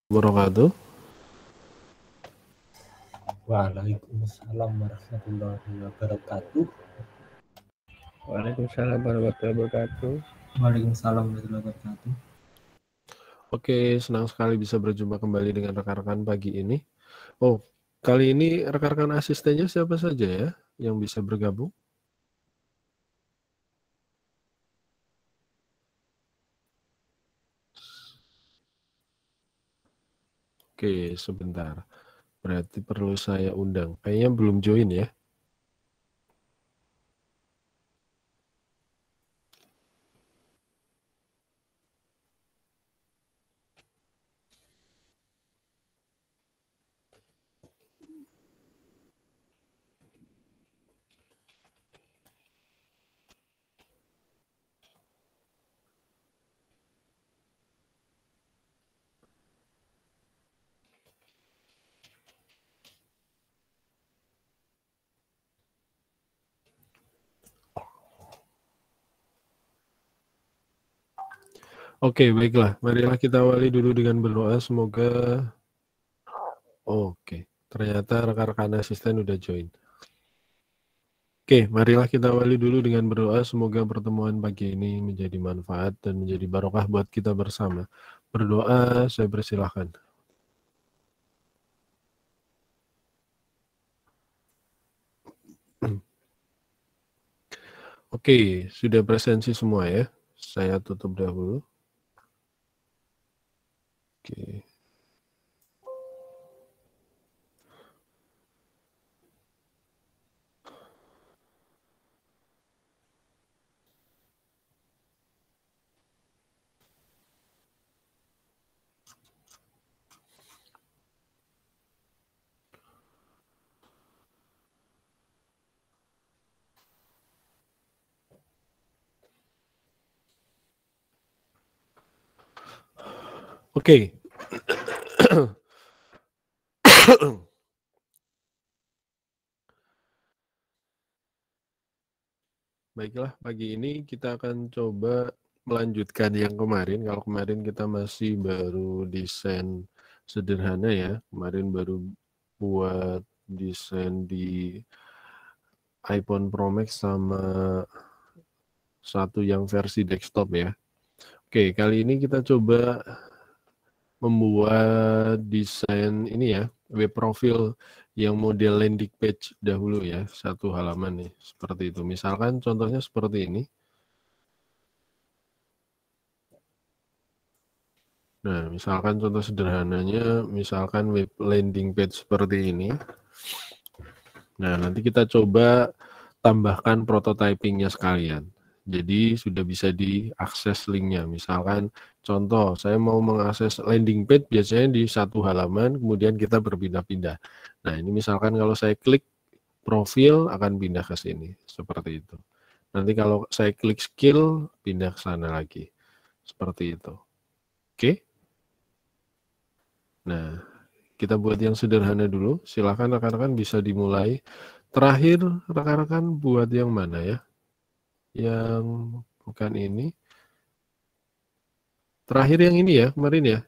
Wabarakatuh. Waalaikumsalam warahmatullahi wabarakatuh. Waalaikumsalam warahmatullahi wabarakatuh. Waalaikumsalam warahmatullahi wabarakatuh. Oke, senang sekali bisa berjumpa kembali dengan rekan-rekan pagi ini. Oh, kali ini rekan-rekan asistennya siapa saja ya yang bisa bergabung? Oke, sebentar. Berarti perlu saya undang. Kayaknya belum join ya. Oke, baiklah. Marilah kita awali dulu dengan berdoa. Semoga... Oke, ternyata rekan-rekan asisten udah join. Oke, marilah kita awali dulu dengan berdoa. Semoga pertemuan pagi ini menjadi manfaat dan menjadi barokah buat kita bersama. Berdoa, saya persilahkan. Oke, sudah presensi semua ya. Saya tutup dahulu. Oke. Oke. Baiklah, pagi ini kita akan coba melanjutkan yang kemarin. Kalau kemarin kita masih baru desain sederhana ya. Kemarin baru buat desain di iPhone Pro Max sama satu yang versi desktop ya. Oke, kali ini kita coba membuat desain ini ya, web profil yang model landing page dahulu ya, satu halaman nih, seperti itu. Misalkan contohnya seperti ini. Nah, misalkan contoh sederhananya, misalkan web landing page seperti ini. Nah, nanti kita coba tambahkan prototypingnya sekalian. Jadi sudah bisa diakses linknya. Misalkan contoh, saya mau mengakses landing page biasanya di satu halaman, kemudian kita berpindah-pindah. Nah, ini misalkan kalau saya klik profil akan pindah ke sini, seperti itu. Nanti kalau saya klik skill, pindah ke sana lagi. Seperti itu. Oke? Nah, kita buat yang sederhana dulu. Silahkan rekan-rekan bisa dimulai. Terakhir, rekan-rekan buat yang mana ya? Yang bukan ini. Terakhir yang ini ya, kemarin ya?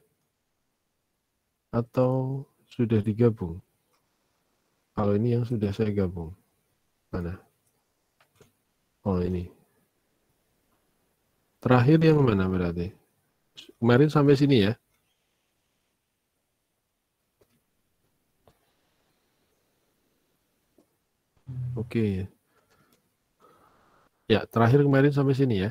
Atau sudah digabung? Kalau ini yang sudah saya gabung. Mana? Oh, ini. Terakhir yang mana berarti? Kemarin sampai sini ya? Oke. Ya, terakhir kemarin sampai sini ya?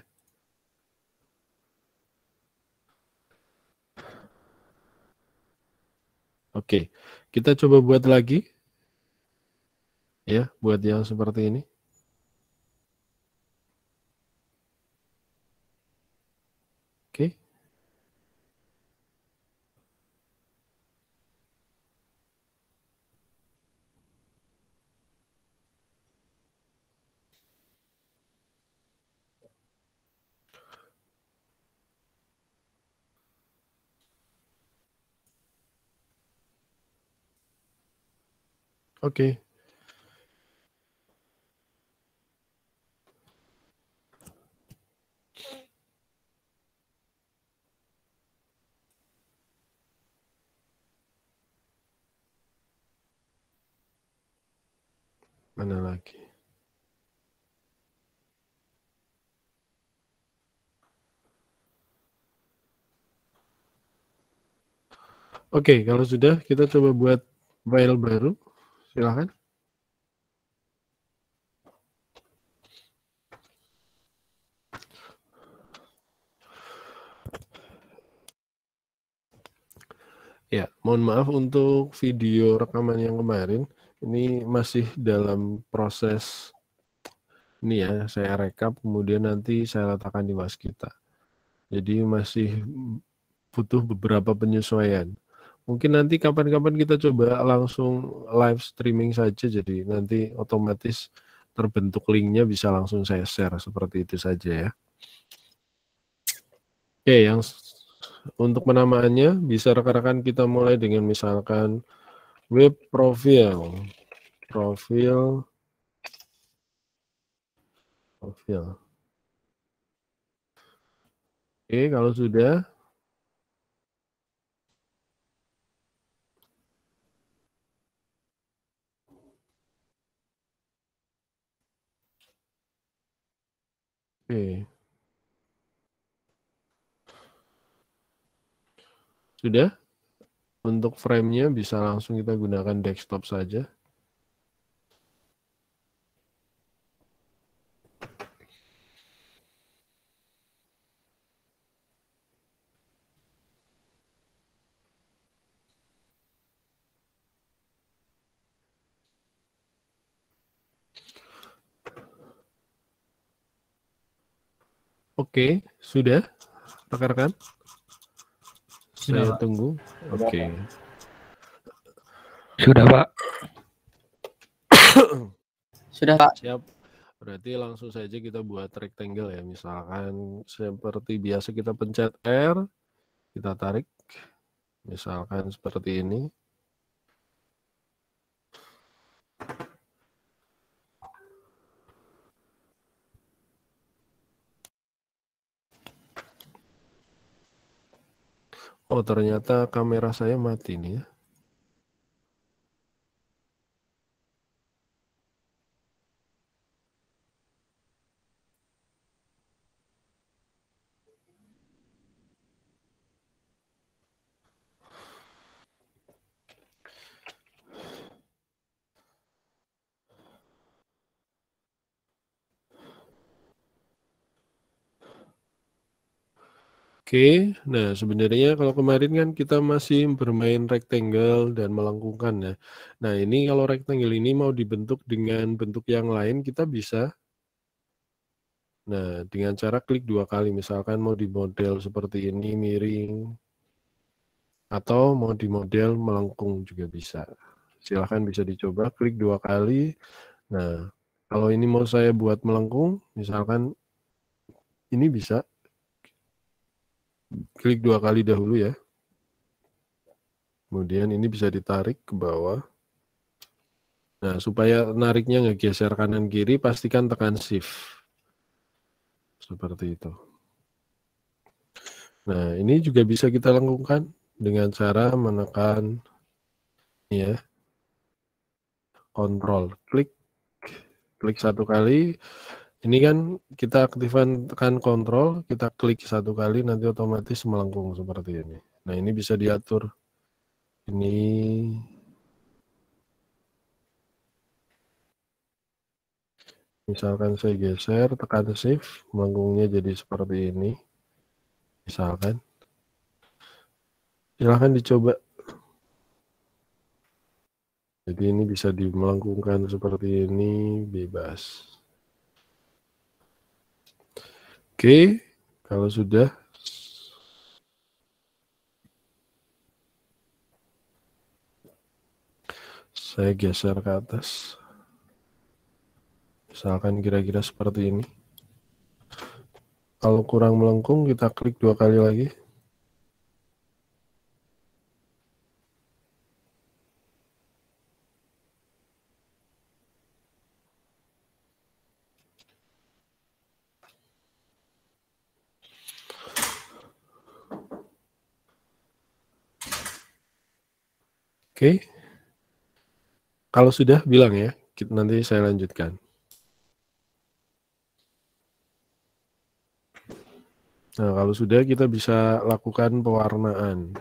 Oke. Kita coba buat lagi. Ya, buat yang seperti ini. Oke. Oke. Mana lagi? Oke, kalau sudah kita coba buat file baru. Silakan. Ya, mohon maaf untuk video rekaman yang kemarin. Ini masih dalam proses ini ya, saya rekap kemudian nanti saya letakkan di Waskita. Jadi masih butuh beberapa penyesuaian. Mungkin nanti kapan-kapan kita coba langsung live streaming saja, jadi nanti otomatis terbentuk linknya bisa langsung saya share seperti itu saja ya. Oke, yang untuk penamaannya bisa rekan-rekan kita mulai dengan misalkan web profile. Oke, kalau sudah oke. Sudah? Untuk frame-nya bisa langsung kita gunakan desktop saja. Oke, sudah rekan-rekan? Saya Pak. tunggu. Oke. Sudah, Pak. Sudah, Pak. Siap. Berarti langsung saja kita buat rectangle ya. Misalkan seperti biasa kita pencet R, kita tarik. Misalkan seperti ini. Oh, ternyata kamera saya mati nih ya. Oke, nah sebenarnya kalau kemarin kan kita masih bermain rectangle dan melengkungkan ya. Nah ini kalau rectangle ini mau dibentuk dengan bentuk yang lain kita bisa. Nah dengan cara klik 2 kali, misalkan mau di model seperti ini miring. Atau mau di model melengkung juga bisa. Silahkan bisa dicoba, klik 2 kali. Nah kalau ini mau saya buat melengkung, misalkan ini bisa. Klik 2 kali dahulu ya. Kemudian ini bisa ditarik ke bawah. Nah, supaya nariknya ngegeser kanan kiri, pastikan tekan shift. Seperti itu. Nah, ini juga bisa kita lakukan dengan cara menekan ya, kontrol. Klik 1 kali. Ini kan kita aktifkan tekan kontrol, kita klik 1 kali, nanti otomatis melengkung seperti ini. Nah, ini bisa diatur. Ini misalkan saya geser, tekan shift, melengkungnya jadi seperti ini. Misalkan. Silahkan dicoba. Jadi ini bisa dimelengkungkan seperti ini, bebas. Oke, kalau sudah. Saya geser ke atas. Misalkan kira-kira seperti ini. Kalau kurang melengkung, kita klik 2 kali lagi. Oke. Kalau sudah, bilang ya. Nanti saya lanjutkan. Nah, kalau sudah kita bisa lakukan pewarnaan.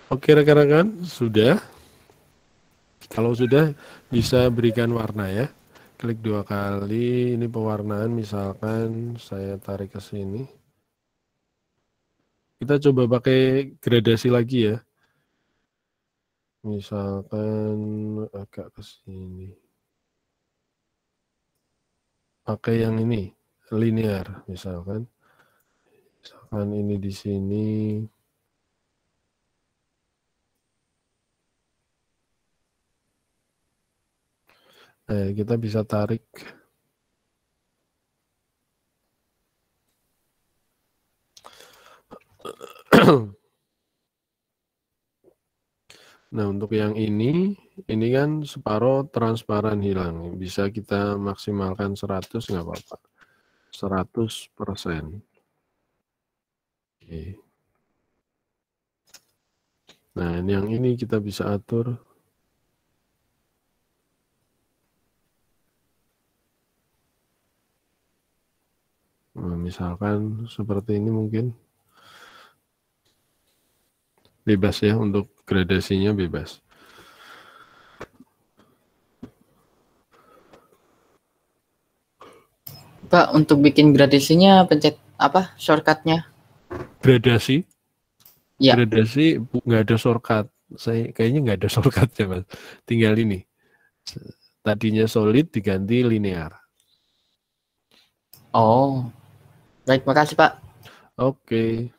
Oke rekan-rekan, sudah. Kalau sudah bisa berikan warna ya. Klik 2 kali, ini pewarnaan misalkan saya tarik ke sini. Kita coba pakai gradasi lagi ya. Misalkan agak ke sini. Pakai yang ini, linear misalkan. Misalkan ini di sini. Kita bisa tarik. Nah, untuk yang ini kan separuh transparan hilang. Bisa kita maksimalkan 100 nggak apa-apa. 100%. Oke. Nah, yang ini kita bisa atur. Nah, misalkan seperti ini mungkin. Bebas ya, untuk gradasinya bebas. Pak, untuk bikin gradasinya pencet apa shortcutnya? Gradasi? Ya. Gradasi nggak ada shortcut. Saya kayaknya nggak ada shortcutnya, Mas. Tinggal ini. Tadinya solid diganti linear. Oh, baik, makasih Pak. Oke.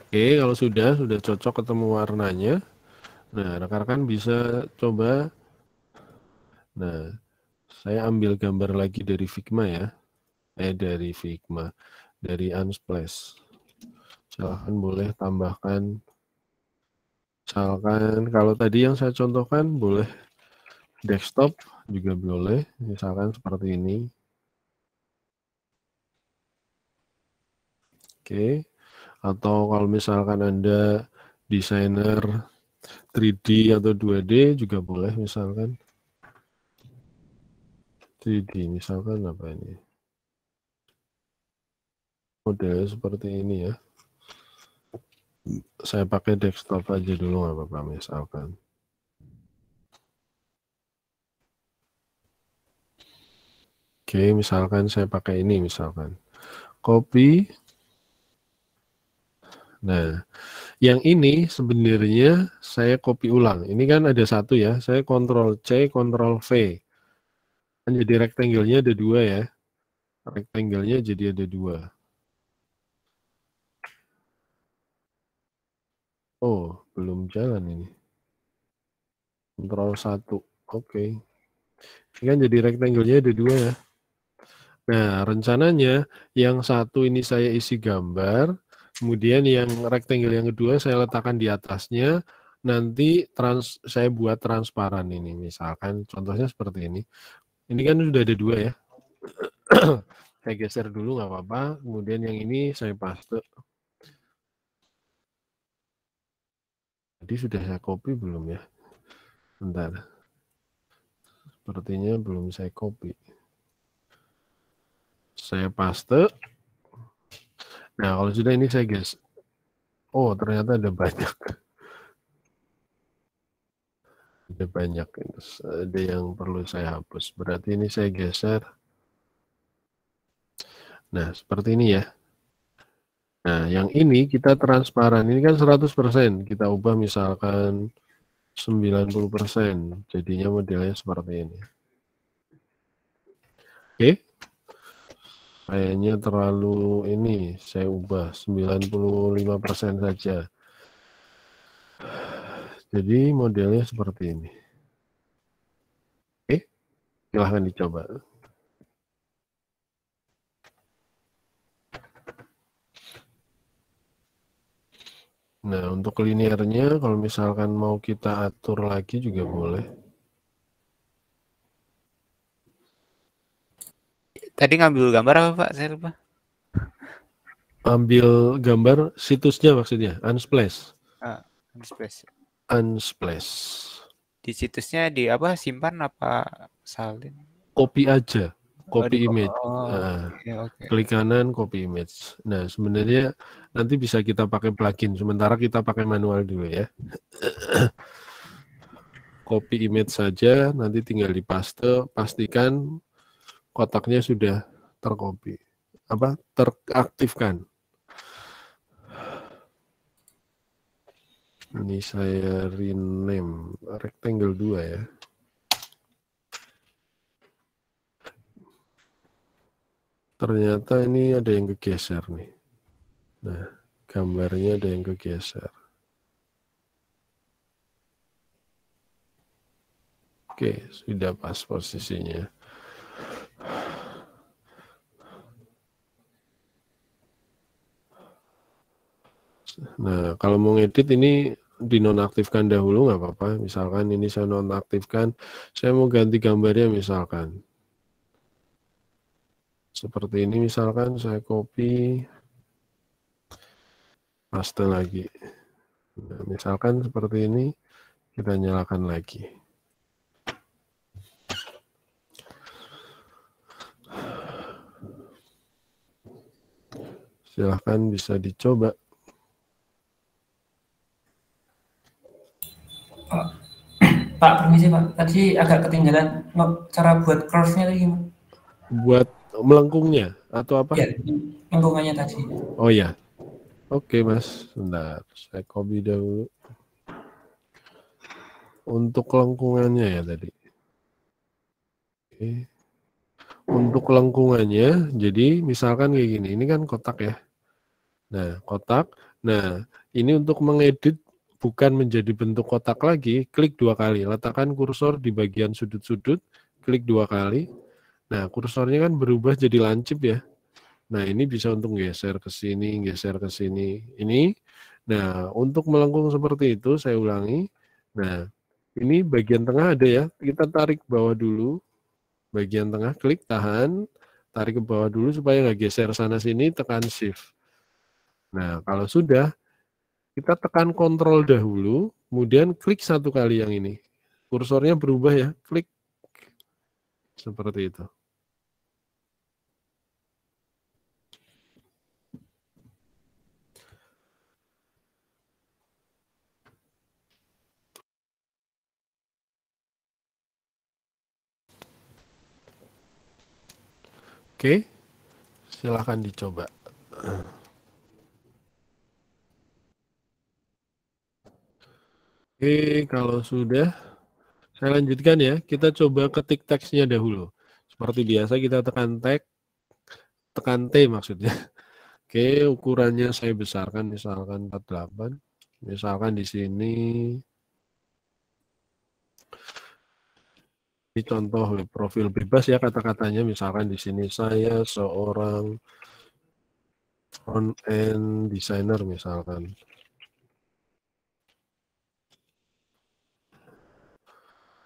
Oke, kalau sudah cocok ketemu warnanya. Nah, rekan-rekan bisa coba. Nah, saya ambil gambar lagi dari Figma ya. Dari Figma. Dari Unsplash. Silahkan boleh tambahkan. Misalkan kalau tadi yang saya contohkan boleh desktop juga boleh. Misalkan seperti ini. Oke. Atau kalau misalkan Anda desainer 3D atau 2D juga boleh misalkan. 3D misalkan apa ini? Model seperti ini ya. Saya pakai desktop aja dulu nggak apa-apa misalkan. Oke, misalkan saya pakai ini misalkan. Copy. Nah, yang ini sebenarnya saya copy ulang. Ini kan ada satu ya. Saya Ctrl C, Ctrl V. Kan jadi rectangle-nya ada 2 ya. Rectangle-nya jadi ada 2. Oh, belum jalan ini. Ctrl 1. Oke. Ini kan jadi rectangle-nya ada 2 ya. Nah, rencananya yang satu ini saya isi gambar. Kemudian yang rectangle yang kedua saya letakkan di atasnya, nanti saya buat transparan ini. Misalkan contohnya seperti ini. Ini kan sudah ada 2 ya. Saya geser dulu nggak apa-apa. Kemudian yang ini saya paste. Jadi sudah saya copy belum ya? Bentar. Sepertinya belum saya copy. Saya paste. Nah, kalau sudah ini saya guys. Oh, ternyata ada banyak. Ada banyak. Ada yang perlu saya hapus. Berarti ini saya geser. Nah, seperti ini ya. Nah, yang ini kita transparan. Ini kan 100%. Kita ubah misalkan 90%. Jadinya modelnya seperti ini. Oke. Kayaknya terlalu ini. Saya ubah 95% saja. Jadi modelnya seperti ini. Oke. Silahkan dicoba. Nah, untuk linearnya kalau misalkan mau kita atur lagi juga boleh. Tadi ngambil gambar apa Pak? Saya lupa. Ambil gambar situsnya maksudnya, Unsplash. Unsplash. Unsplash. Di situsnya di apa? Simpan apa salin? Copy aja, copy di image. okay. Klik kanan, copy image. Nah, sebenarnya nanti bisa kita pakai plugin. Sementara kita pakai manual dulu ya. Copy image saja, nanti tinggal dipaste. Pastikan kotaknya sudah tercopy. Teraktifkan. Ini saya rename rectangle 2 ya. Ternyata ini ada yang kegeser nih. Nah, gambarnya ada yang kegeser. Oke, sudah pas posisinya. Nah, kalau mau ngedit ini dinonaktifkan dahulu nggak apa-apa. Misalkan ini saya nonaktifkan, saya mau ganti gambarnya misalkan. Seperti ini misalkan saya copy, paste lagi. Nah, misalkan seperti ini, kita nyalakan lagi. Silahkan bisa dicoba. Pak, permisi Pak. Tadi agak ketinggalan cara buat curve-nya tadi gimana? Buat melengkungnya atau apa? Ya, lengkungannya tadi. Oh ya. Oke Mas, sebentar. Saya copy dahulu. Untuk lengkungannya ya tadi. Oke. Untuk lengkungannya, jadi misalkan kayak gini. Ini kan kotak ya. Nah, kotak. Nah, ini untuk mengedit bukan menjadi bentuk kotak lagi, klik 2 kali. Letakkan kursor di bagian sudut-sudut, klik 2 kali. Nah, kursornya kan berubah jadi lancip ya. Nah, ini bisa untuk geser ke sini, geser ke sini. Ini. Nah, untuk melengkung seperti itu, saya ulangi. Nah, ini bagian tengah ada ya. Kita tarik ke bawah dulu. Bagian tengah, klik, tahan. Tarik ke bawah dulu supaya nggak geser sana-sini, tekan shift. Nah, kalau sudah, kita tekan kontrol dahulu, kemudian klik 1 kali yang ini. Kursornya berubah ya, klik. Seperti itu. Oke, silahkan dicoba. Oke, kalau sudah, saya lanjutkan ya. Kita coba ketik teksnya dahulu. Seperti biasa kita tekan tekan T maksudnya. Oke, ukurannya saya besarkan misalkan 48. Misalkan di sini. Ini contoh profil bebas ya kata-katanya. Misalkan di sini saya seorang front-end designer misalkan.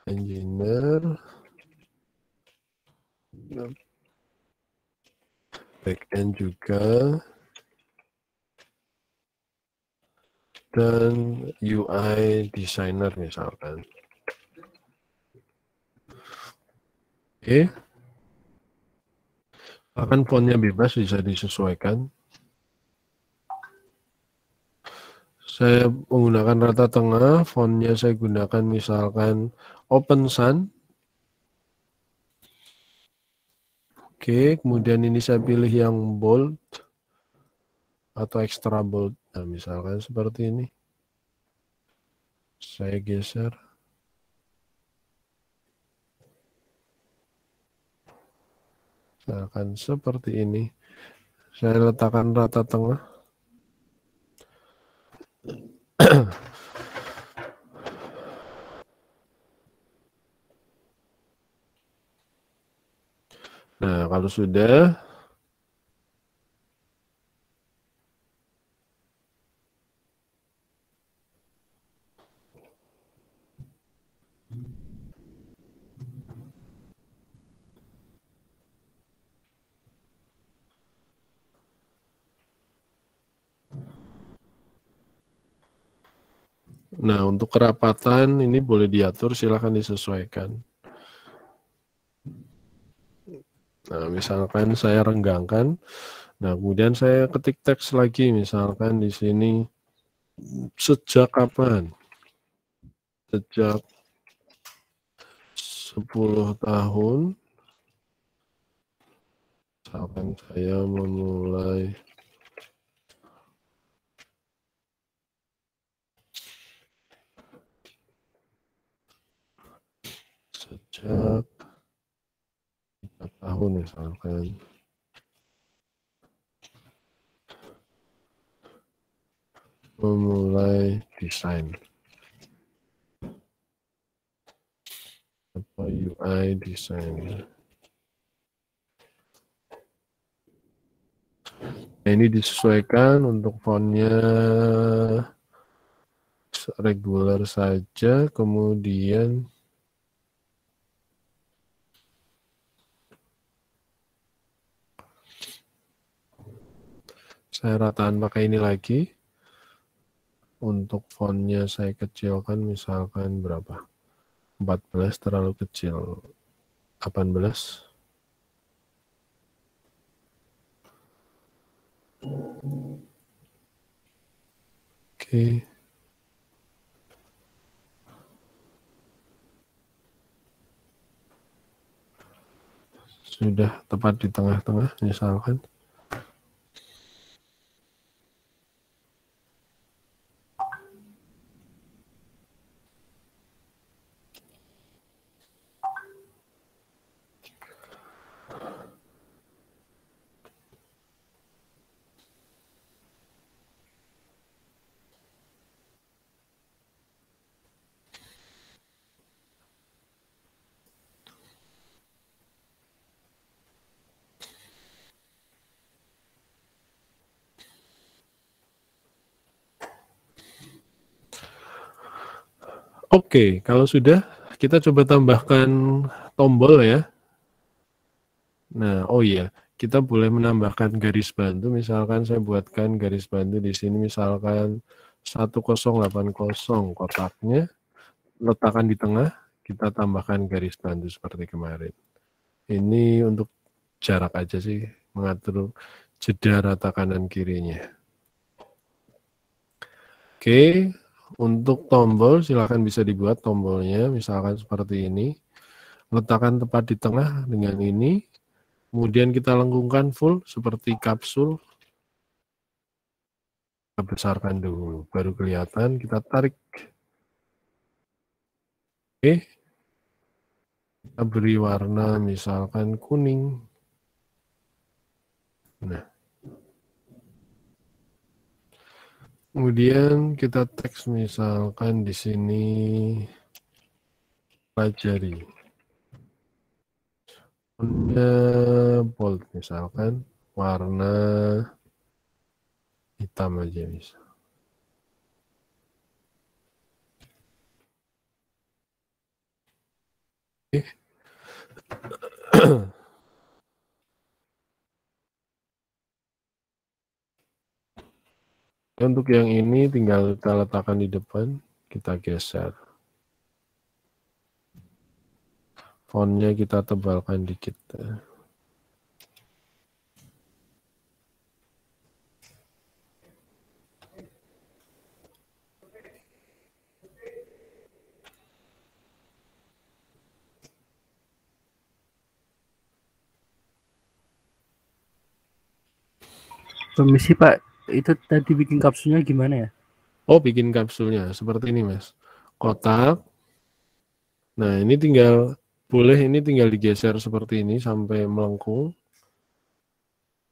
Engineer. Back-end juga. Dan UI designer misalkan. Oke. Akan fontnya bebas bisa disesuaikan. Saya menggunakan rata tengah, fontnya saya gunakan misalkan Open Sun. Oke, kemudian ini saya pilih yang bold atau extra bold. Nah, misalkan seperti ini. Saya geser. Misalkan seperti ini. Saya letakkan rata tengah. Nah, kalau sudah, nah untuk kerapatan ini boleh diatur, silahkan disesuaikan. Nah, misalkan saya renggangkan, nah kemudian saya ketik teks lagi, misalkan di sini sejak kapan? Sejak 10 tahun, misalkan saya memulai sejak 3 tahun misalkan. Memulai desain atau UI desain. Nah, ini disesuaikan untuk fontnya regular saja, kemudian saya rataan pakai ini lagi. Untuk fontnya saya kecilkan misalkan berapa? 14 terlalu kecil. 18. Oke. Sudah tepat di tengah-tengah misalkan. Oke, kalau sudah kita coba tambahkan tombol ya. Nah, oh iya, kita boleh menambahkan garis bantu. Misalkan saya buatkan garis bantu di sini, misalkan 1080 kotaknya, letakkan di tengah, kita tambahkan garis bantu seperti kemarin. Ini untuk jarak aja sih, mengatur jeda rata kanan kirinya. Oke, untuk tombol silakan bisa dibuat tombolnya, misalkan seperti ini. Letakkan tepat di tengah dengan ini. Kemudian kita lengkungkan full seperti kapsul. Kita besarkan dulu, baru kelihatan, kita tarik. Oke. Kita beri warna misalkan kuning. Nah. Kemudian kita teks misalkan di sini pelajari. Bold misalkan warna hitam aja bisa. Oke. Untuk yang ini tinggal kita letakkan di depan, kita geser. Fontnya kita tebalkan dikit. Permisi Pak, itu tadi bikin kapsulnya gimana ya? Oh, bikin kapsulnya seperti ini, Mas. Kotak. Nah, ini tinggal digeser seperti ini sampai melengkung.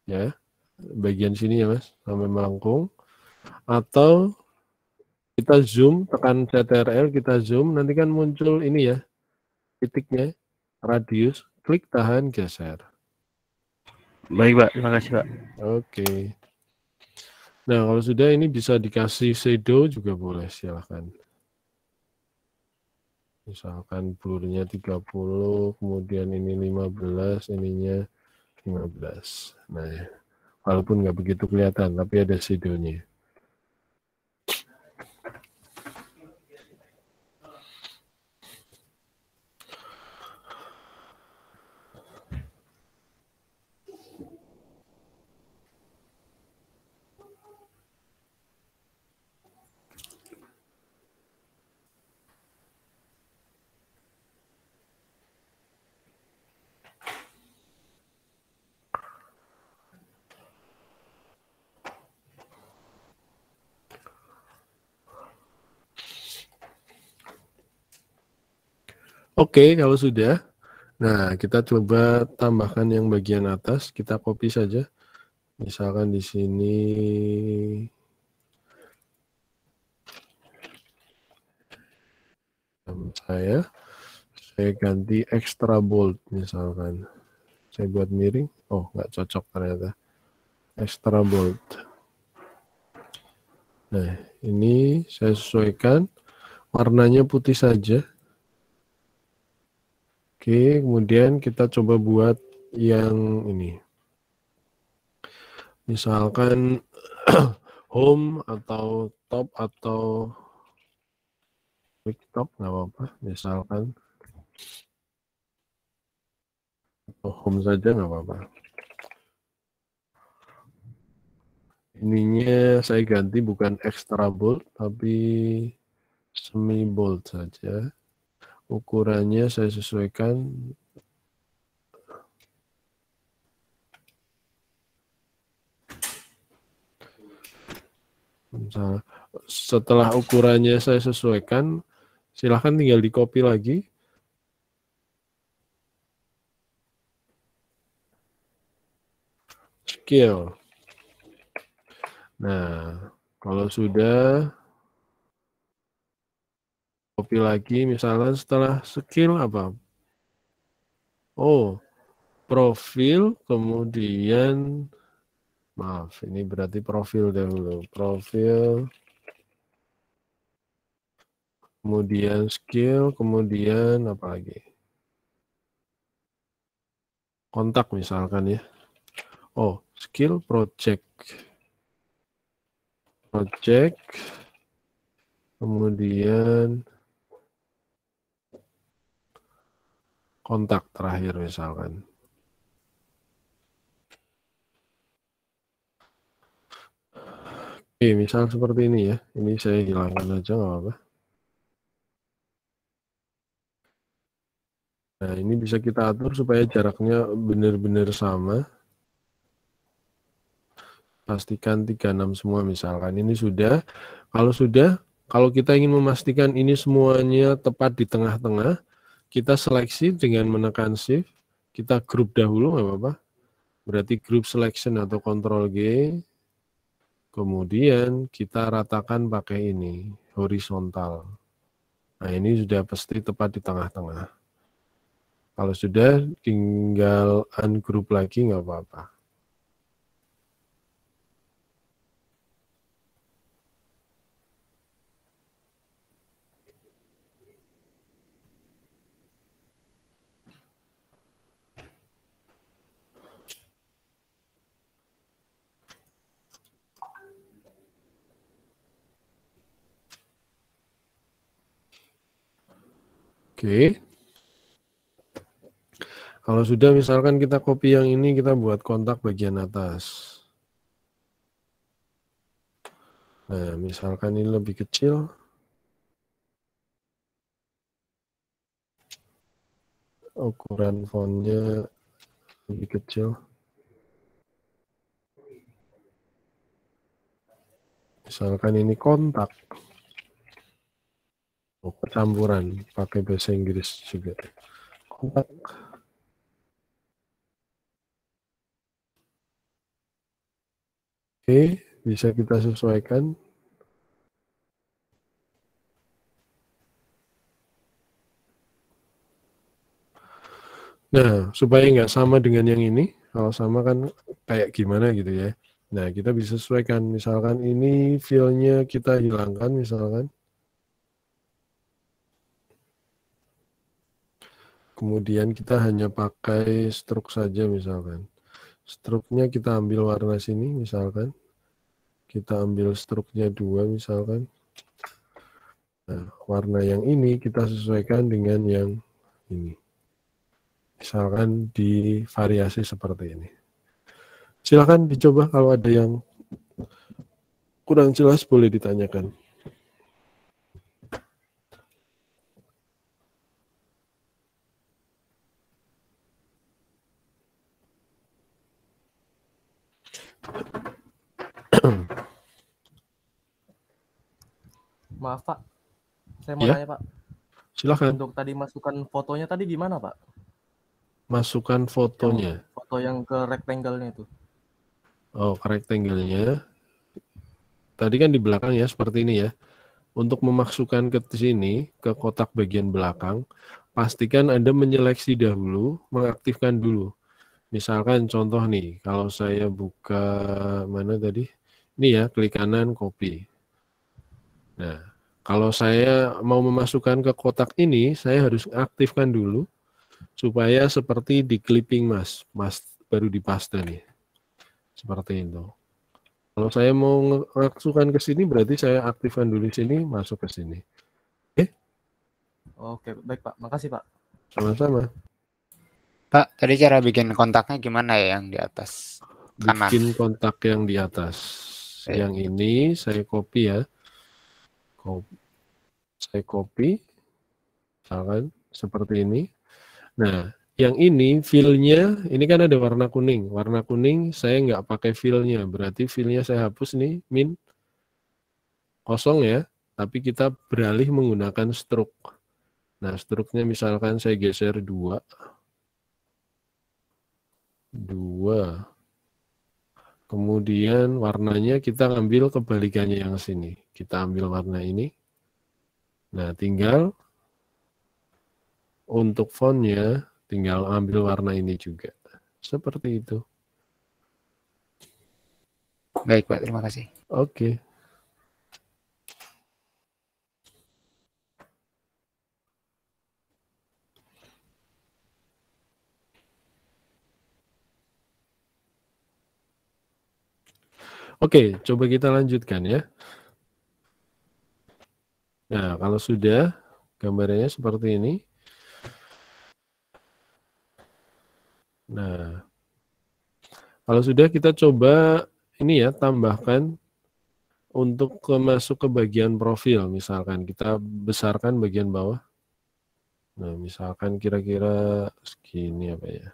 Ya, bagian sini ya, Mas, sampai melengkung. Atau kita zoom, tekan CTRL, kita zoom, nanti kan muncul ini ya, titiknya, radius, klik, tahan, geser. Baik Pak, terima kasih Pak. Oke. Nah, kalau sudah ini bisa dikasih shadow juga boleh, silahkan. Misalkan blurnya 30, kemudian ini 15, ininya 15. Nah, walaupun nggak begitu kelihatan, tapi ada shadownya. Oke, kalau sudah, nah kita coba tambahkan yang bagian atas, kita copy saja. Misalkan di sini saya ganti extra bold misalkan. Saya buat miring, oh nggak cocok ternyata. Extra bold. Nah, ini saya sesuaikan, warnanya putih saja. Oke, kemudian kita coba buat yang ini. Misalkan home atau top atau quick top nggak apa-apa. Misalkan atau home saja nggak apa-apa. Ininya saya ganti bukan extra bold tapi semi bold saja. Ukurannya saya sesuaikan. Misalnya, setelah ukurannya saya sesuaikan, silahkan tinggal di copy lagi. Scale. Nah, kalau sudah copy lagi, misalnya setelah skill apa? Oh, profil, kemudian, maaf, ini berarti profil dahulu. Profil, kemudian skill, kemudian apa lagi? Kontak misalkan ya. Oh, skill project. Project, kemudian kontak terakhir misalkan. Oke, misal seperti ini ya. Ini saya hilangkan aja nggak apa-apa. Nah, ini bisa kita atur supaya jaraknya benar-benar sama. Pastikan 36 semua misalkan. Ini sudah. Kalau kita ingin memastikan ini semuanya tepat di tengah-tengah, kita seleksi dengan menekan Shift. Kita grup dahulu nggak apa-apa. Berarti group selection atau Ctrl G. Kemudian kita ratakan pakai ini, horizontal. Nah, ini sudah pasti tepat di tengah-tengah. Kalau sudah, tinggal ungroup lagi nggak apa-apa. Oke. Kalau sudah misalkan kita copy yang ini, kita buat kontak bagian atas. Nah, misalkan ini lebih kecil. Ukuran fontnya lebih kecil. Misalkan ini kontak. Oh, percampuran pakai bahasa Inggris juga. Kontak. Oke, bisa kita sesuaikan. Nah, supaya nggak sama dengan yang ini, kalau sama kan kayak gimana gitu ya. Nah, kita bisa sesuaikan. Misalkan ini fill-nya kita hilangkan, misalkan. Kemudian kita hanya pakai stroke saja, misalkan. Stroke-nya kita ambil warna sini, misalkan. Kita ambil stroke-nya 2, misalkan. Nah, warna yang ini kita sesuaikan dengan yang ini. Misalkan di variasi seperti ini. Silakan dicoba, kalau ada yang kurang jelas boleh ditanyakan. Maaf Pak, saya mau Ya. nanya Pak. Silakan. Untuk tadi masukkan fotonya tadi gimana Pak? Masukkan fotonya. Foto yang ke rectangle-nya itu. Oh, rectangle-nya. Tadi kan di belakang ya, seperti ini ya. Untuk memasukkan ke sini, ke kotak bagian belakang, pastikan Anda menyeleksi dahulu, mengaktifkan dulu. Misalkan contoh nih, kalau saya buka mana tadi? Ini ya, klik kanan, copy. Nah, kalau saya mau memasukkan ke kotak ini, saya harus aktifkan dulu, supaya seperti di clipping mas baru dipaste nih. Seperti itu. Kalau saya mau masukkan ke sini, berarti saya aktifkan dulu sini, masuk ke sini. Oke, baik Pak. Makasih Pak. Sama-sama. Pak, tadi cara bikin kontaknya gimana ya yang di atas kanan? Bikin kontak yang di atas. Baik. Yang ini saya copy ya. Saya copy. Misalkan seperti ini. Nah, yang ini fill-nya, ini kan ada warna kuning. Warna kuning saya nggak pakai fill-nya. Berarti fill-nya saya hapus nih, min. Kosong ya. Tapi kita beralih menggunakan stroke. Nah, stroke-nya misalkan saya geser 2. Kemudian warnanya kita ambil kebalikannya yang sini. Kita ambil warna ini. Nah, tinggal untuk fontnya tinggal ambil warna ini juga. Seperti itu. Baik Pak, terima kasih. Oke. Oke, coba kita lanjutkan ya. Nah, kalau sudah gambarnya seperti ini. Nah, kalau sudah kita coba ini ya, tambahkan untuk masuk ke bagian profil. Misalkan kita besarkan bagian bawah. Nah, misalkan kira-kira segini apa ya.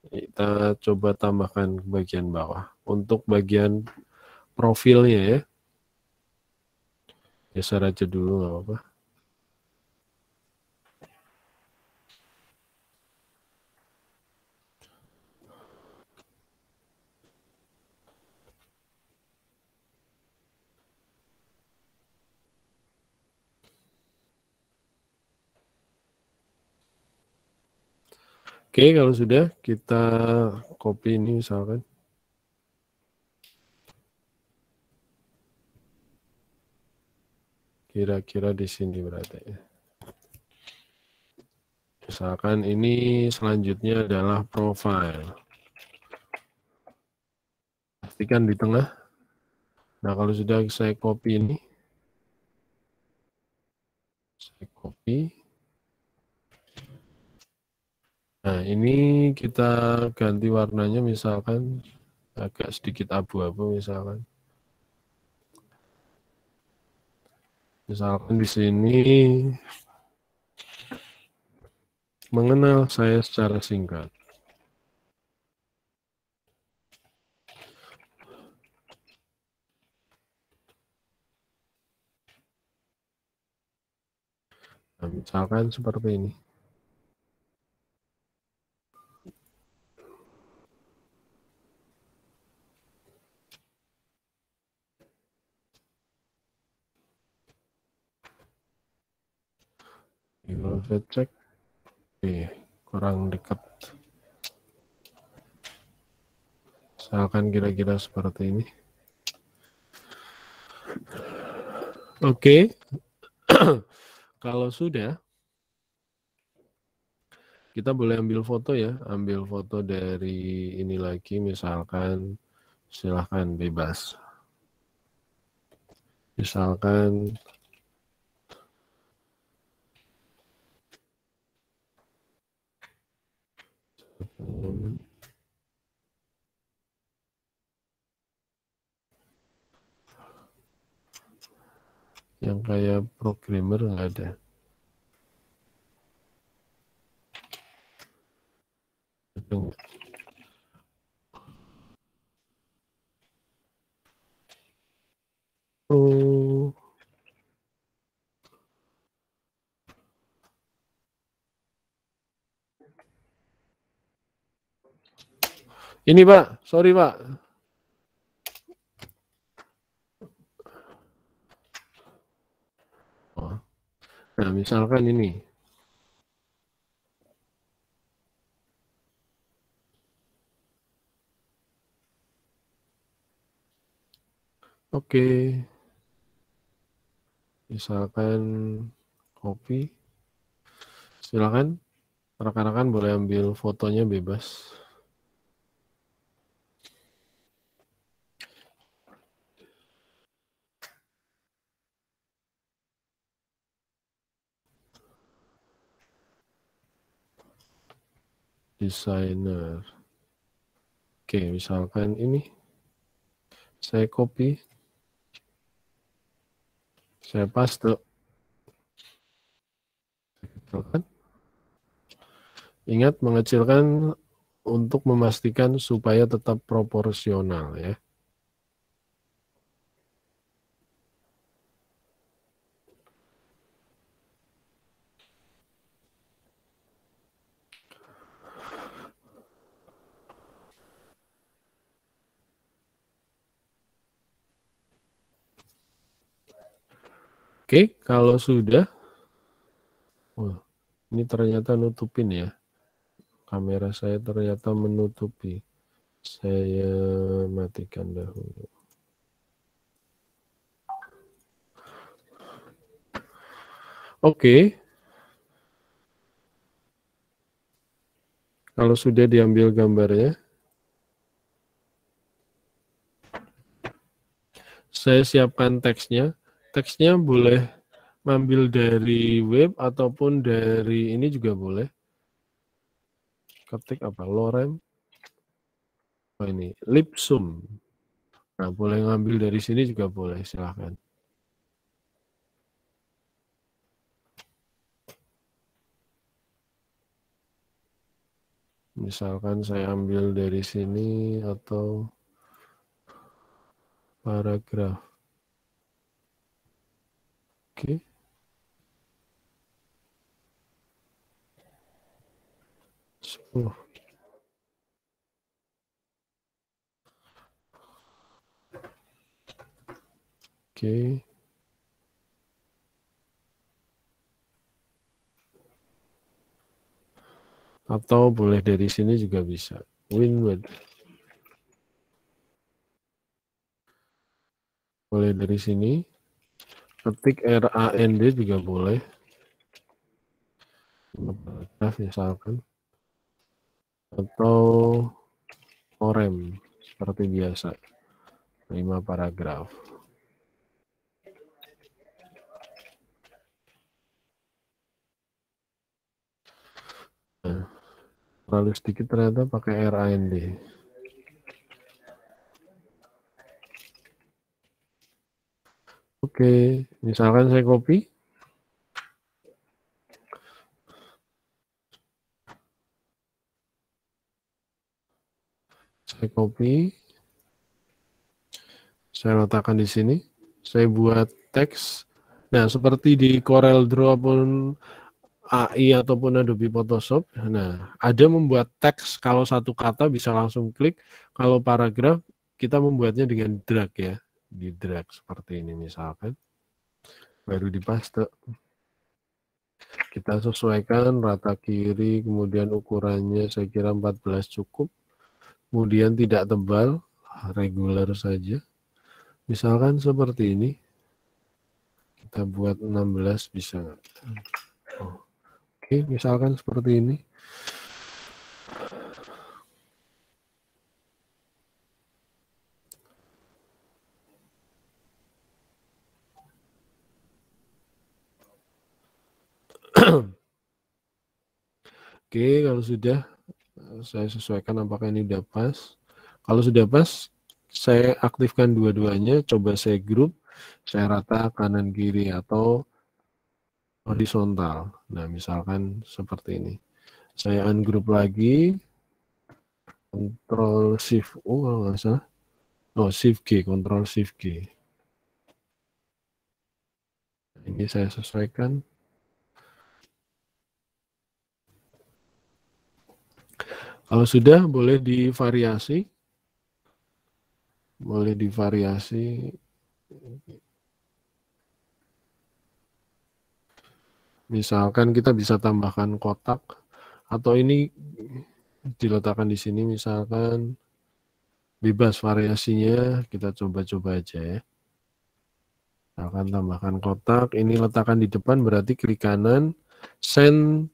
Kita coba tambahkan bagian bawah. Untuk bagian profilnya ya. Geser aja dulu, nggak apa-apa. Oke, kalau sudah kita copy ini misalkan. Kira-kira di sini berarti. Misalkan ini selanjutnya adalah profile. Pastikan di tengah. Nah, kalau sudah saya copy ini. Saya copy. Nah, ini kita ganti warnanya misalkan agak sedikit abu-abu misalkan. Misalkan di sini mengenal saya secara singkat. Nah, misalkan seperti ini. Kalau saya cek, kurang dekat. Misalkan kira-kira seperti ini. Oke. Kalau sudah, kita boleh ambil foto ya. Ambil foto dari ini lagi, misalkan silahkan bebas. Misalkan yang kayak programmer nggak ada. Oh, ini Pak, sorry Pak. Oh. Nah, misalkan ini. Oke. Misalkan copy. Silakan rekan-rekan boleh ambil fotonya bebas. Desainer. Oke, misalkan ini. Saya copy. Saya paste. Ingat mengecilkan untuk memastikan supaya tetap proporsional ya. Oke, kalau sudah, ini ternyata nutupin ya. Kamera saya ternyata menutupi. Saya matikan dahulu. Oke. Kalau sudah diambil gambarnya, saya siapkan teksnya. Teksnya boleh ngambil dari web ataupun dari ini juga boleh. Ketik apa? Lorem. Oh ini, Lipsum. Nah, boleh ngambil dari sini juga boleh, silahkan. Misalkan saya ambil dari sini atau paragraf. Oke. Oke. Atau boleh dari sini juga bisa. Winward. Boleh dari sini. Ketik RAND juga boleh. Misalkan. Atau orem. Seperti biasa. 5 paragraf. Nah, terlalu sedikit ternyata pakai RAND. Oke, misalkan saya copy. Saya copy. Saya letakkan di sini. Saya buat teks Nah, seperti di Corel Draw pun AI ataupun Adobe Photoshop, nah ada membuat teks, kalau satu kata bisa langsung klik, kalau paragraf kita membuatnya dengan drag ya, di drag seperti ini misalkan, baru dipaste. Kita sesuaikan rata kiri, kemudian ukurannya saya kira 14 cukup, kemudian tidak tebal, regular saja, misalkan seperti ini, kita buat 16 bisa nggak? Oh. Oke, misalkan seperti ini. Oke, kalau sudah saya sesuaikan apakah ini sudah pas. Kalau sudah pas, saya aktifkan dua-duanya, coba saya grup, saya rata kanan kiri atau horizontal. Nah, misalkan seperti ini. Saya ungroup lagi, Ctrl Shift O kalau nggak salah. Oh, Shift G, Ctrl Shift G. Ini saya sesuaikan. Kalau sudah, boleh divariasi. Boleh divariasi. Misalkan kita bisa tambahkan kotak. Atau ini diletakkan di sini misalkan. Bebas variasinya, kita coba-coba aja ya. Misalkan tambahkan kotak. Ini letakkan di depan, berarti klik kanan. Send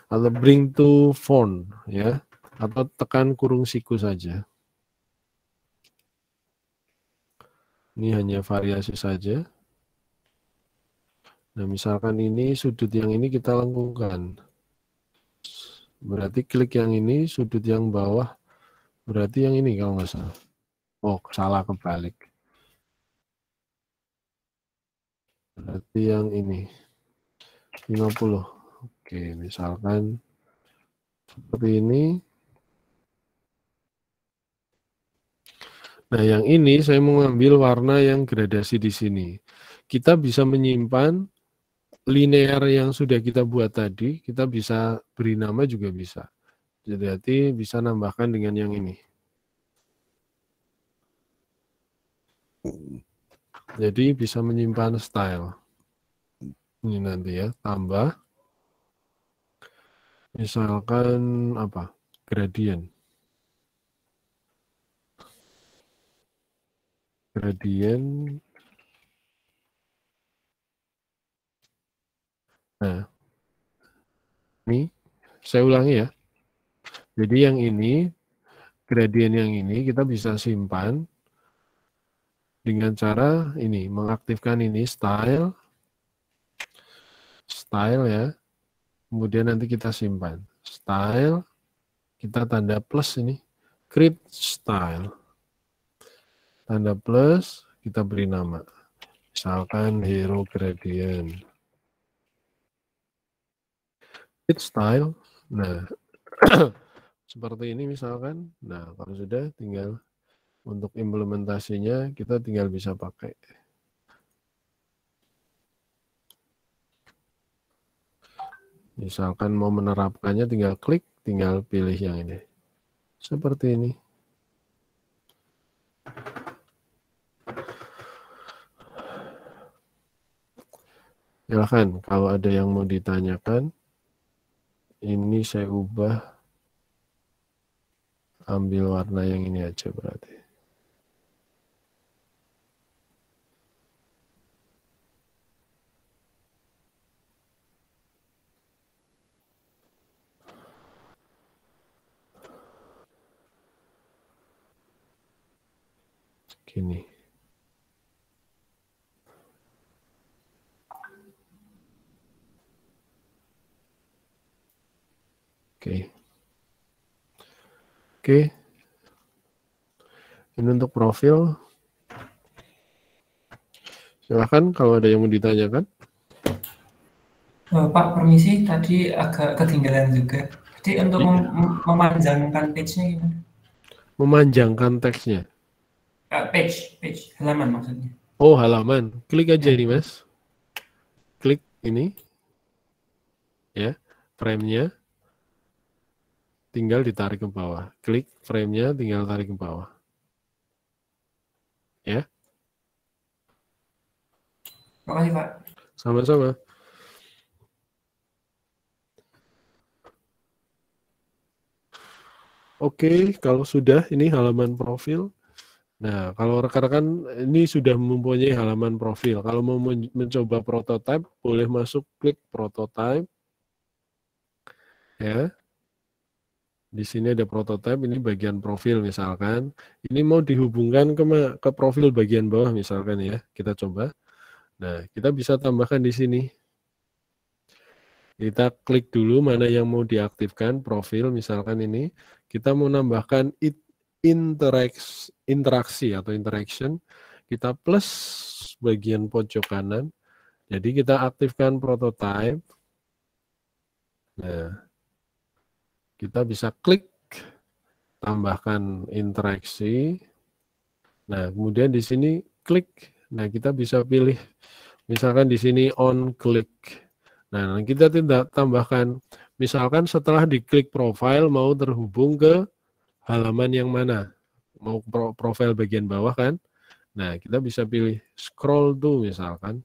atau bring to font ya. Atau tekan kurung siku saja. Ini hanya variasi saja. Nah, misalkan ini sudut yang ini kita lengkungkan. Berarti klik yang ini, sudut yang bawah. Berarti yang ini kalau nggak salah. Oh, salah kebalik. Berarti yang ini. 50. Oke, misalkan seperti ini. Nah, yang ini saya mau ngambil warna yang gradasi di sini. Kita bisa menyimpan linear yang sudah kita buat tadi, kita bisa beri nama juga bisa. Jadi bisa nambahkan dengan yang ini. Jadi bisa menyimpan style. Ini nanti ya, tambah. Misalkan apa? Gradient. Gradient. Nah, ini saya ulangi ya. Jadi yang ini, gradient yang ini kita bisa simpan dengan cara ini, mengaktifkan ini style ya. Kemudian nanti kita simpan style, kita tanda plus ini, create style. Tanda plus, kita beri nama. Misalkan hero gradient. Create style. Nah, seperti ini misalkan. Nah, kalau sudah tinggal untuk implementasinya kita tinggal bisa pakai. Misalkan mau menerapkannya tinggal klik, tinggal pilih yang ini. Seperti ini. Silahkan kalau ada yang mau ditanyakan. Ini saya ubah. Ambil warna yang ini aja berarti. Gini. Oke. Oke. Ini untuk profil. Silahkan kalau ada yang mau ditanyakan. Pak, permisi, tadi agak ketinggalan juga. Jadi untuk memanjangkan page-nya gimana? Memanjangkan teksnya. Page, halaman maksudnya. Oh, halaman. Klik aja nih, Mas. ini, ya, frame-nya, tinggal ditarik ke bawah. Klik frame-nya, tinggal tarik ke bawah. Ya. Makasih Pak. Sama-sama. Oke, kalau sudah ini halaman profil. Nah, kalau rekan-rekan ini sudah mempunyai halaman profil. Kalau mau mencoba prototype, boleh masuk klik prototype. Ya. Di sini ada prototype, ini bagian profil misalkan. Ini mau dihubungkan ke profil bagian bawah misalkan ya. Kita coba. Nah, kita bisa tambahkan di sini. Kita klik dulu mana yang mau diaktifkan, profil misalkan ini. Kita mau nambahkan interaksi atau interaction. Kita plus bagian pojok kanan. Jadi kita aktifkan prototype. Nah, kita bisa klik, tambahkan interaksi. Nah, kemudian di sini klik. Nah, kita bisa pilih, misalkan di sini on click. Nah, kita tidak tambahkan, misalkan setelah diklik profile mau terhubung ke halaman yang mana, mau profil bagian bawah kan. Nah, kita bisa pilih scroll to misalkan.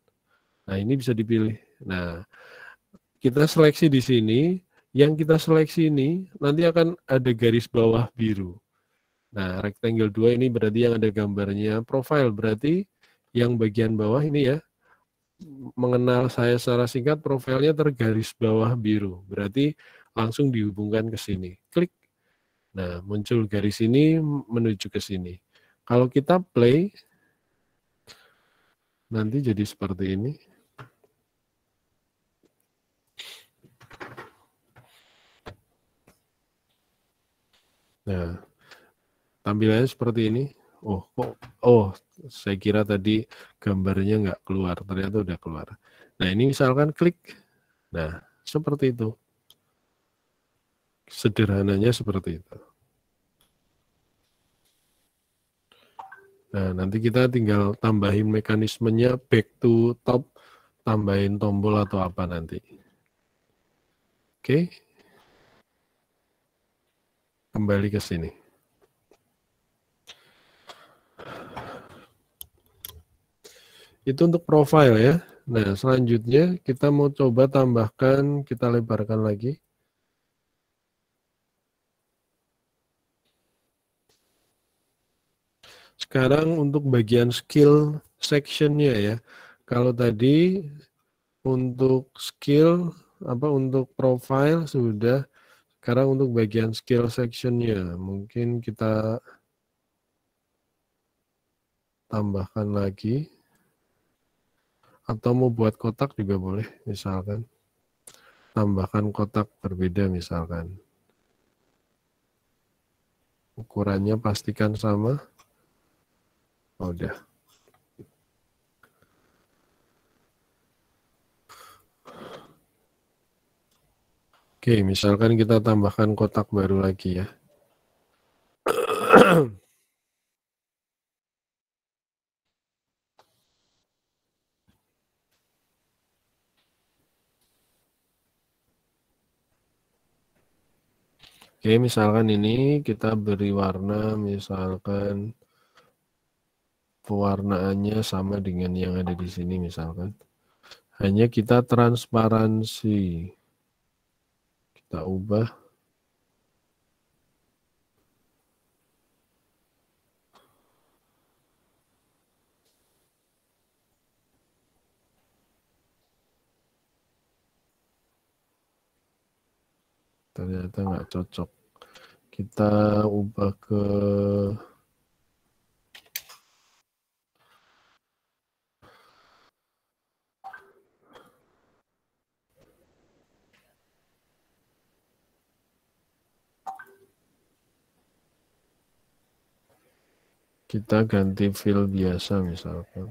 Nah, ini bisa dipilih. Nah, kita seleksi di sini, yang kita seleksi ini nanti akan ada garis bawah biru. Nah, rectangle 2 ini berarti yang ada gambarnya profile, berarti yang bagian bawah ini ya, mengenal saya secara singkat, profilnya tergaris bawah biru, berarti langsung dihubungkan ke sini. Klik. Nah, muncul garis ini menuju ke sini. Kalau kita play, nanti jadi seperti ini. Nah, tampilannya seperti ini. Oh, saya kira tadi gambarnya nggak keluar, ternyata udah keluar. Nah, ini misalkan klik. Nah, seperti itu. Sederhananya seperti itu. Nah, nanti kita tinggal tambahin mekanismenya back to top, tambahin tombol atau apa nanti. Oke. Kembali ke sini. Itu untuk profile ya. Nah, selanjutnya kita mau coba tambahkan, kita lebarkan lagi. Sekarang untuk bagian skill section-nya ya. Kalau tadi untuk skill, untuk profile sudah. Sekarang untuk bagian skill section-nya, mungkin kita tambahkan lagi. Atau mau buat kotak juga boleh, misalkan. Tambahkan kotak berbeda misalkan. Ukurannya pastikan sama. Oh, udah. Oke, misalkan kita tambahkan kotak baru lagi ya. Oke, misalkan ini kita beri warna, misalkan pewarnaannya sama dengan yang ada di sini misalkan. Hanya kita transparansi. Kita ubah. Ternyata nggak cocok. Kita ubah ke kita ganti fill biasa misalkan.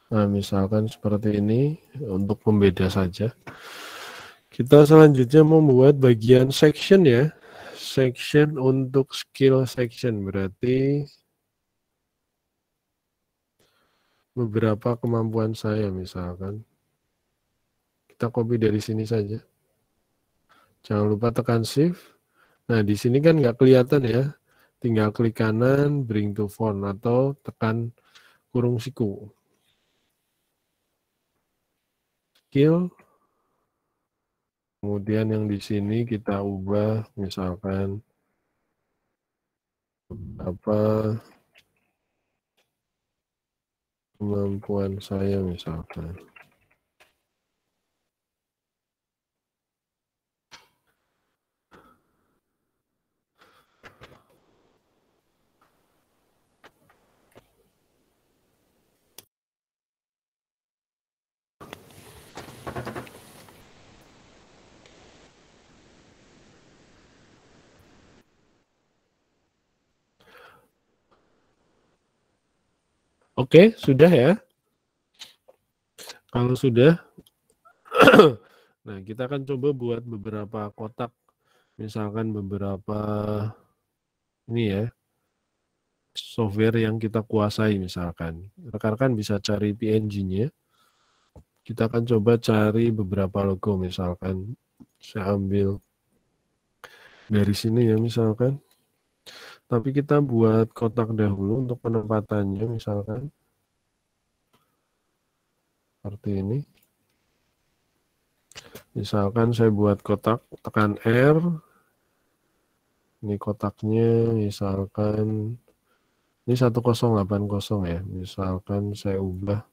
Nah, misalkan seperti ini untuk pembeda saja. Kita selanjutnya membuat bagian section ya. Section untuk skill section berarti beberapa kemampuan saya misalkan. Kita copy dari sini saja. Jangan lupa tekan shift. Nah, di sini kan nggak kelihatan ya. Tinggal klik kanan, bring to font atau tekan kurung siku. Skill. Kemudian yang di sini kita ubah misalkan apa kemampuan saya misalkan. Oke, sudah ya. Kalau sudah, nah kita akan coba buat beberapa kotak, misalkan beberapa ini ya, software yang kita kuasai misalkan. Rekan-rekan bisa cari PNG-nya. Kita akan coba cari beberapa logo misalkan. Saya ambil dari sini ya misalkan. Tapi kita buat kotak dahulu untuk penempatannya misalkan. Seperti ini. Misalkan saya buat kotak, tekan R. Ini kotaknya misalkan ini 1080 ya. Misalkan saya ubah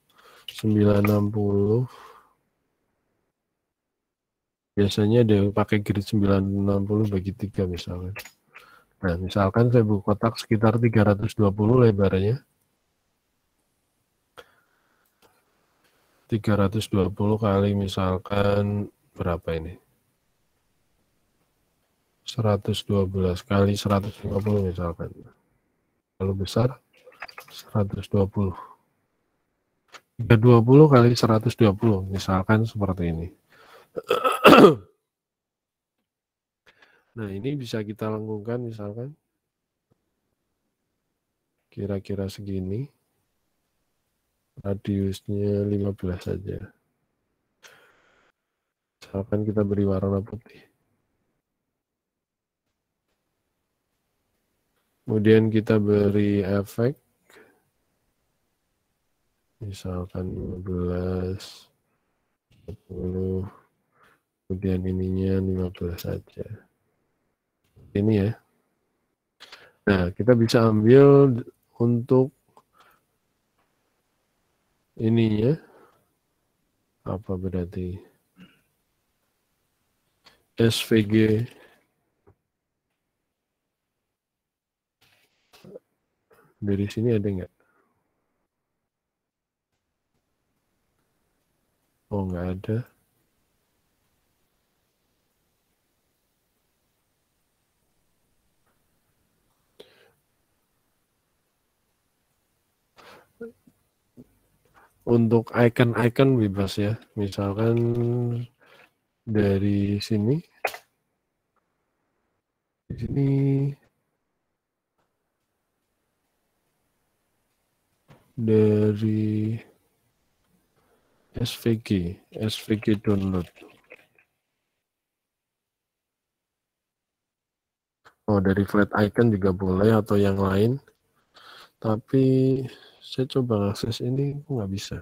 960. Biasanya ada pakai grid 960 bagi 3 misalkan. Nah, misalkan saya buat kotak sekitar 320 lebarnya. 320 kali misalkan berapa ini? 112 kali 150 misalkan. Kalau besar 120. 320 kali 120 misalkan seperti ini. Nah, ini bisa kita lengkungkan misalkan kira-kira segini. Radiusnya 15 saja. Misalkan kita beri warna putih. Kemudian kita beri efek. Misalkan 15, 10. Kemudian ininya 15 saja. Ini ya. Nah, kita bisa ambil untuk ininya. Apa berarti? SVG. Dari sini ada nggak? Oh, nggak ada. Untuk icon-icon bebas ya. Misalkan dari sini. Di sini. Dari SVG download. Oh, dari flat icon juga boleh atau yang lain. Tapi saya coba akses ini nggak bisa.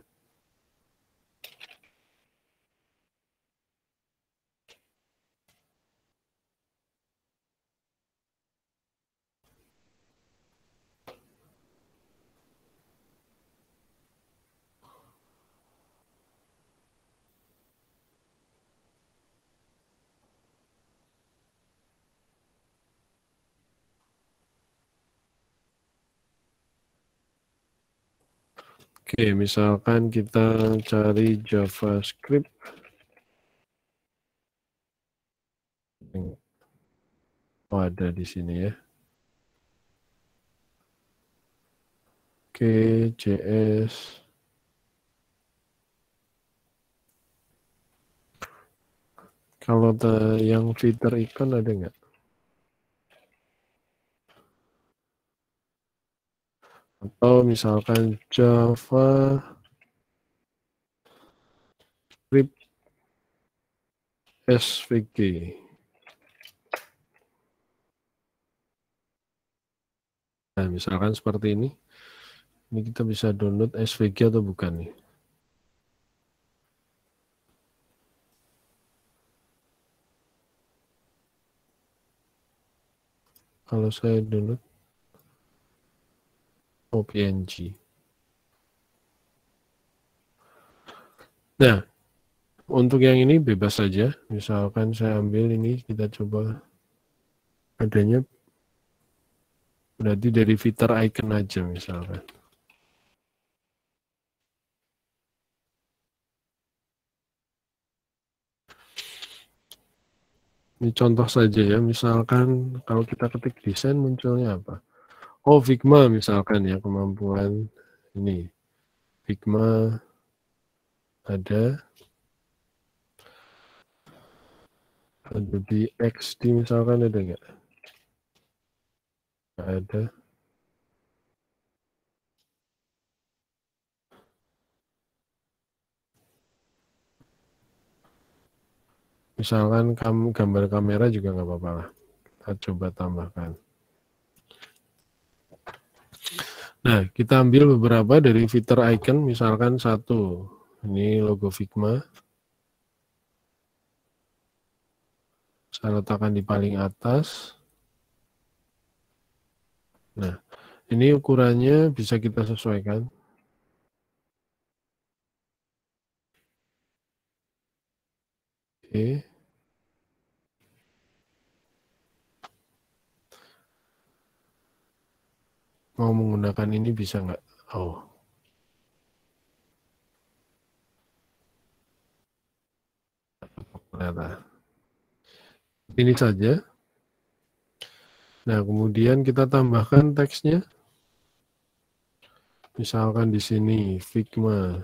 Oke, misalkan kita cari JavaScript. Oh, ada di sini ya. Oke, JS. Kalau yang fitur ikon ada nggak? Atau misalkan Java script SVG. Nah, misalkan seperti ini. Ini kita bisa download SVG atau bukan nih. Kalau saya download PNG. Nah, untuk yang ini bebas saja. Misalkan saya ambil ini, kita coba adanya berarti dari fitur icon aja misalkan. Ini contoh saja ya, misalkan kalau kita ketik desain munculnya apa? Oh, Figma misalkan ya, kemampuan ini. Figma ada. Adobe XD misalkan ada nggak? Nggak ada. Misalkan gambar kamera juga nggak apa-apa lah. Kita coba tambahkan. Nah, kita ambil beberapa dari fitur icon, misalkan satu. Ini logo Figma. Saya letakkan di paling atas. Nah, ini ukurannya bisa kita sesuaikan. Oke. Mau menggunakan ini bisa nggak? Oh. Ternyata. Ini saja. Nah, kemudian kita tambahkan teksnya. Misalkan di sini Figma.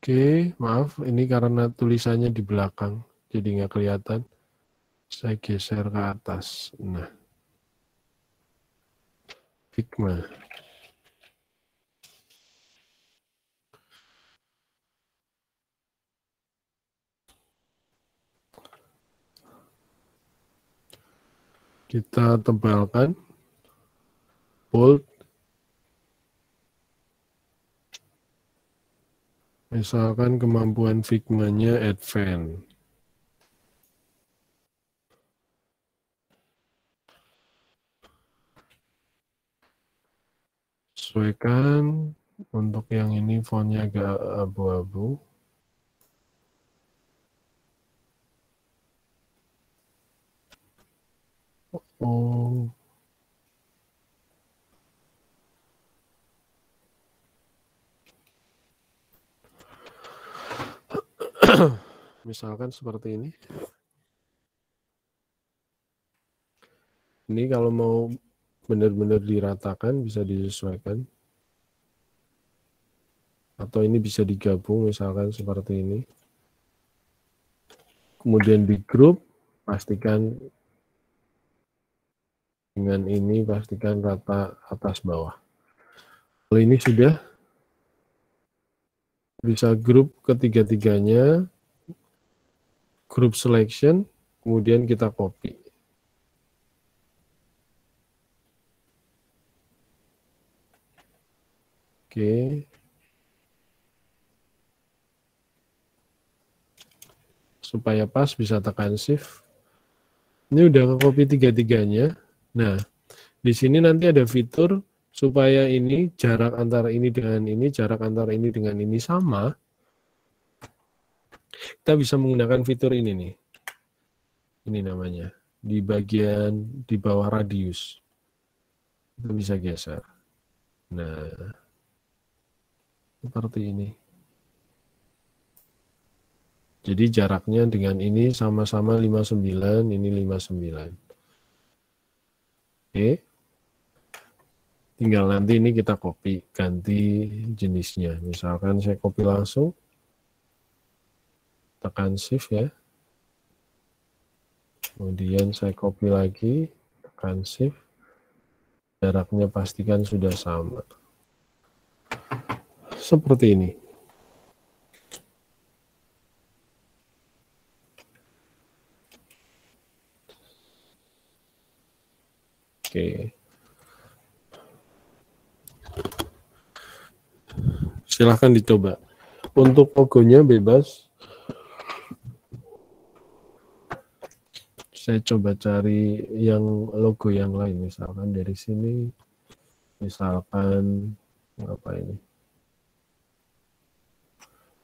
Oke, maaf, ini karena tulisannya di belakang, jadi nggak kelihatan. Saya geser ke atas. Nah, Figma. Kita tebalkan, bold. Misalkan kemampuan Figma-nya advance. Sesuaikan. Untuk yang ini fontnya agak abu-abu. Oh. Misalkan seperti ini. Ini kalau mau benar-benar diratakan bisa disesuaikan. Atau ini bisa digabung misalkan seperti ini. Kemudian di grup, pastikan dengan ini pastikan rata atas bawah. Kalau ini sudah bisa grup ketiga-tiganya, group selection, kemudian kita copy. Oke. Supaya pas bisa tekan shift. Ini udah ke copy tiga-tiganya. Nah, di sini nanti ada fitur supaya ini jarak antara ini dengan ini, jarak antara ini dengan ini sama. Kita bisa menggunakan fitur ini nih. Ini namanya. Di bagian di bawah radius. Kita bisa geser. Nah, seperti ini. Jadi jaraknya dengan ini sama-sama 59, ini 59. Oke. Tinggal nanti ini kita copy, ganti jenisnya. Misalkan saya copy langsung, tekan shift ya. Kemudian saya copy lagi, tekan shift. Jaraknya pastikan sudah sama. Seperti ini. Oke. Silahkan dicoba. Untuk logonya bebas. Saya coba cari yang logo yang lain. Misalkan dari sini. Misalkan apa ini?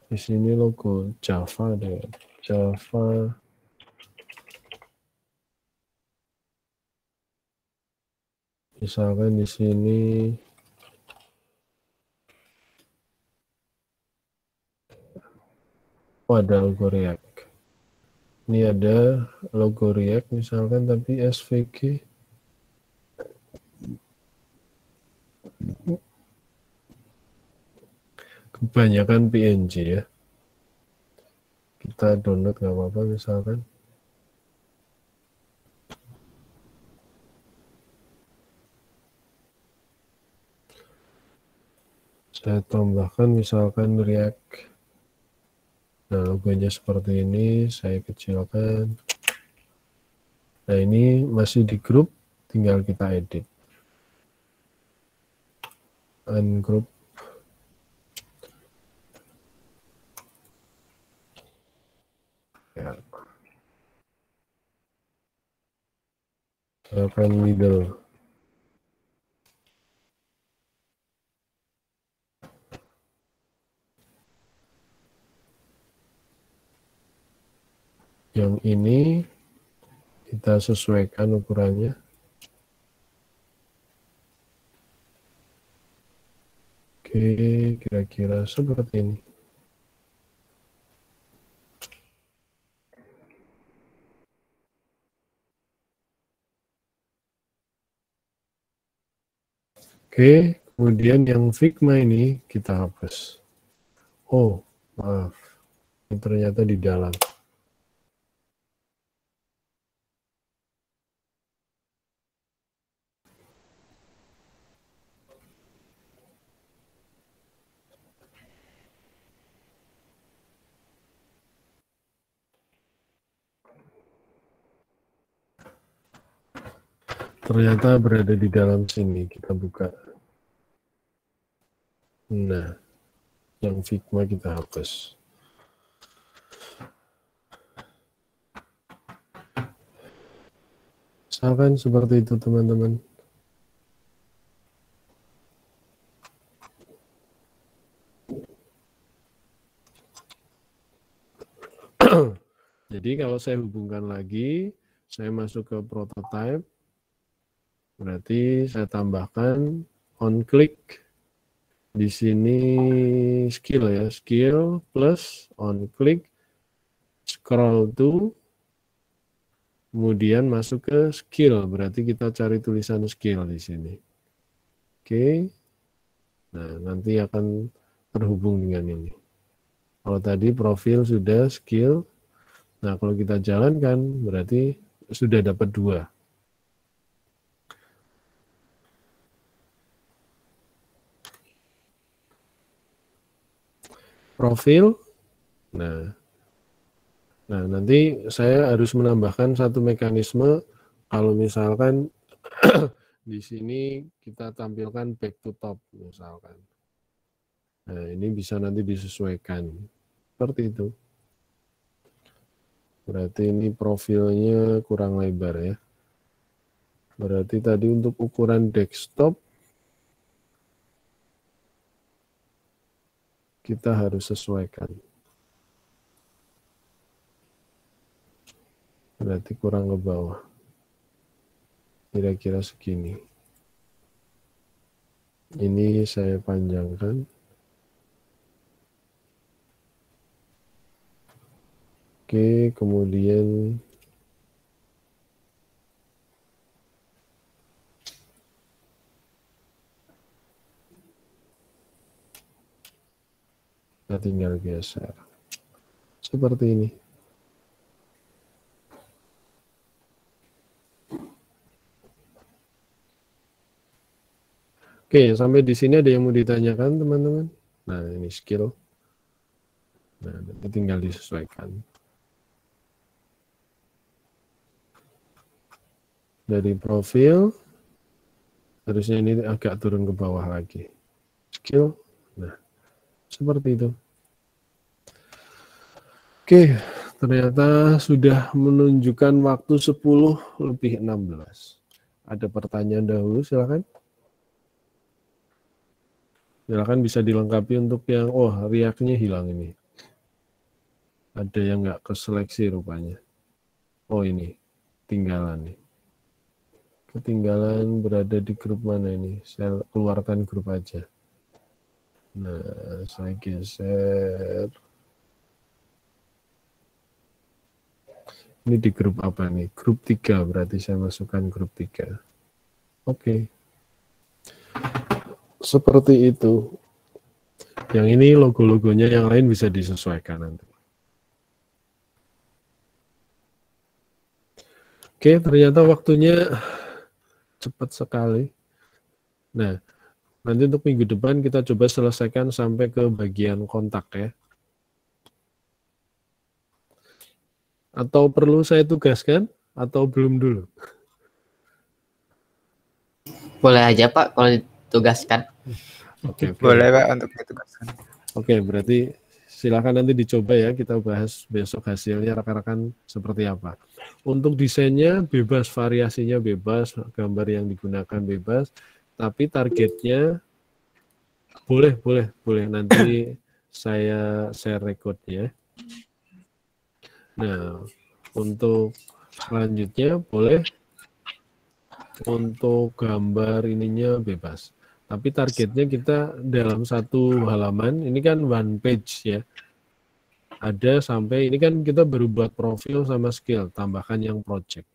Di sini logo Java deh. Java. Misalkan di sini ada logo React. Ini ada logo React misalkan tapi SVG. Kebanyakan PNG ya. Kita download nggak apa-apa misalkan. Saya tambahkan misalkan React. Nah, logonya seperti ini, saya kecilkan. Nah, ini masih di grup, tinggal kita edit. Ungroup. Ya. Akan middle. Yang ini kita sesuaikan ukurannya. Oke, kira-kira seperti ini. Oke, kemudian yang Figma ini kita hapus. Oh, maaf. Ini ternyata di dalam. Ternyata berada di dalam sini. Kita buka. Nah, yang Figma kita hapus. Misalkan seperti itu teman-teman. Jadi kalau saya hubungkan lagi, saya masuk ke prototype, berarti saya tambahkan on click. Di sini skill ya, skill plus on click, scroll to, kemudian masuk ke skill, berarti kita cari tulisan skill di sini. Oke, nah nanti akan terhubung dengan ini. Kalau tadi profil sudah skill, nah kalau kita jalankan berarti sudah dapat 2. Profil, nah nanti saya harus menambahkan satu mekanisme kalau misalkan di sini kita tampilkan back to top misalkan. Nah ini bisa nanti disesuaikan seperti itu. Berarti ini profilnya kurang lebar ya. Berarti tadi untuk ukuran desktop kita harus sesuaikan. Berarti kurang ke bawah. Kira-kira segini. Ini saya panjangkan. Oke, kemudian kita tinggal geser seperti ini. Oke, sampai di sini ada yang mau ditanyakan, teman-teman? Nah, ini skill. Nah, nanti tinggal disesuaikan. Dari profil, harusnya ini agak turun ke bawah lagi. Skill, nah, seperti itu. Oke, ternyata sudah menunjukkan waktu 10:16. Ada pertanyaan dahulu, silakan. Silakan bisa dilengkapi untuk yang, oh React-nya hilang ini. Ada yang nggak keseleksi rupanya. Oh ini, ketinggalan nih. Ketinggalan berada di grup mana ini? Saya keluarkan grup aja. Nah, saya geser. Ini di grup apa nih? Grup 3, berarti saya masukkan grup 3. Oke. Seperti itu. Yang ini logo-logonya, yang lain bisa disesuaikan nanti. Oke, ternyata waktunya cepat sekali. Nah, nanti untuk minggu depan kita coba selesaikan sampai ke bagian kontak ya. Atau perlu saya tugaskan atau belum dulu? Boleh aja Pak kalau ditugaskan. Oke. Boleh Pak untuk ditugaskan. Oke, berarti silakan nanti dicoba ya, kita bahas besok hasilnya rekan-rekan seperti apa. Untuk desainnya bebas, variasinya bebas, gambar yang digunakan bebas, tapi targetnya boleh nanti saya share recordnya. Nah, untuk selanjutnya boleh untuk gambar ininya bebas. Tapi targetnya kita dalam satu halaman, ini kan one page ya. Ada sampai, ini kan kita baru buat profil sama skill, tambahkan yang project.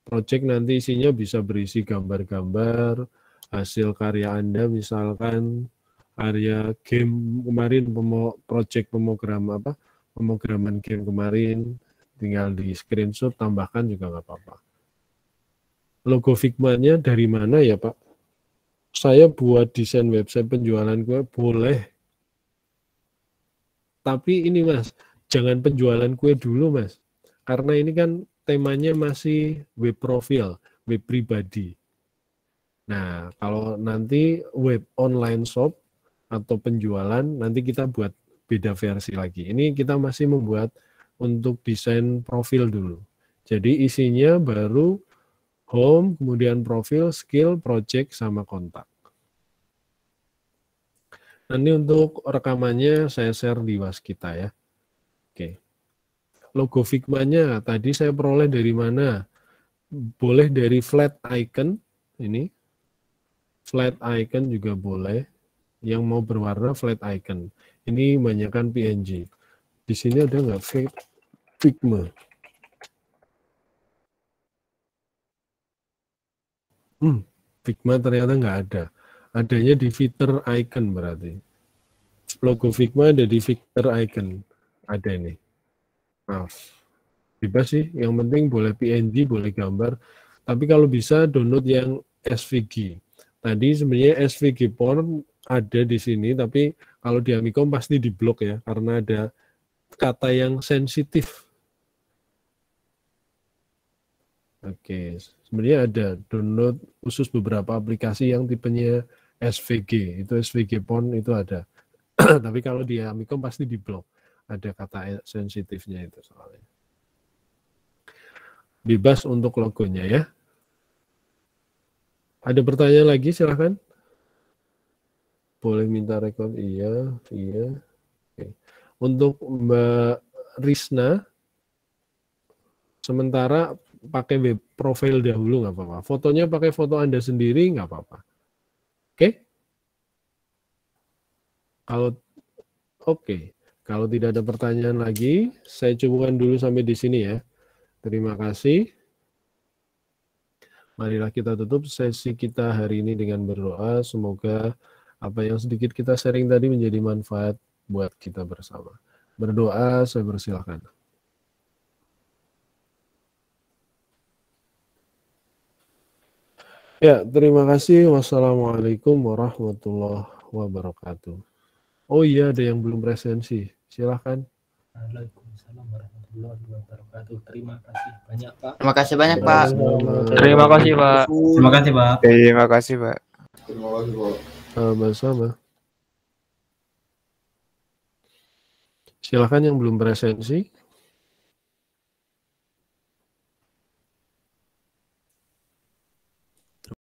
Project nanti isinya bisa berisi gambar-gambar, hasil karya Anda, misalkan karya game kemarin, project pemrograman game kemarin, tinggal di screenshot, tambahkan juga nggak apa-apa. Logo Figma-nya dari mana ya Pak? Saya buat desain website penjualan gue, boleh. Tapi ini Mas, jangan penjualan kue dulu Mas. Karena ini kan temanya masih web profil, web pribadi. Nah, kalau nanti web online shop atau penjualan, nanti kita buat beda versi lagi. Ini kita masih membuat untuk desain profil dulu. Jadi isinya baru home, kemudian profil, skill, project, sama kontak. Nanti untuk rekamannya saya share di Waskita ya. Oke. Logo Figma-nya tadi saya peroleh dari mana? Boleh dari flat icon, ini. Flat icon juga boleh. Yang mau berwarna flat icon. Ini banyakkan PNG. Di sini ada nggak Figma? Figma ternyata nggak ada. Adanya di fitur icon berarti. Logo Figma ada di fitur icon. Ada ini. Maaf. Bebas sih, yang penting boleh PNG, boleh gambar. Tapi kalau bisa download yang SVG. Tadi sebenarnya SVG Porn ada di sini, tapi kalau di Amikom pasti diblok ya, karena ada kata yang sensitif. Oke, sebenarnya ada download khusus beberapa aplikasi yang tipenya SVG, itu SVG Porn itu ada. Tapi kalau di Amikom pasti diblok, ada kata sensitifnya itu soalnya. Bebas untuk logonya ya. Ada pertanyaan lagi silahkan. Boleh minta rekod? Iya. Oke. Untuk Mbak Risna, sementara pakai web profile dahulu nggak apa-apa. Fotonya pakai foto Anda sendiri nggak apa-apa. Oke? kalau tidak ada pertanyaan lagi, saya cukupkan dulu sampai di sini ya. Terima kasih. Marilah kita tutup sesi kita hari ini dengan berdoa. Semoga apa yang sedikit kita sharing tadi menjadi manfaat buat kita bersama. Berdoa, saya persilahkan. Ya, terima kasih. Wassalamualaikum warahmatullahi wabarakatuh. Oh iya, ada yang belum presensi. Silahkan. Waalaikumsalam warahmatullahi wabarakatuh. Terima kasih banyak, Pak. Terima kasih banyak, Pak. Terima kasih, Pak. Terima kasih, Pak. Terima kasih, Pak. Sama-sama. Silahkan yang belum presensi.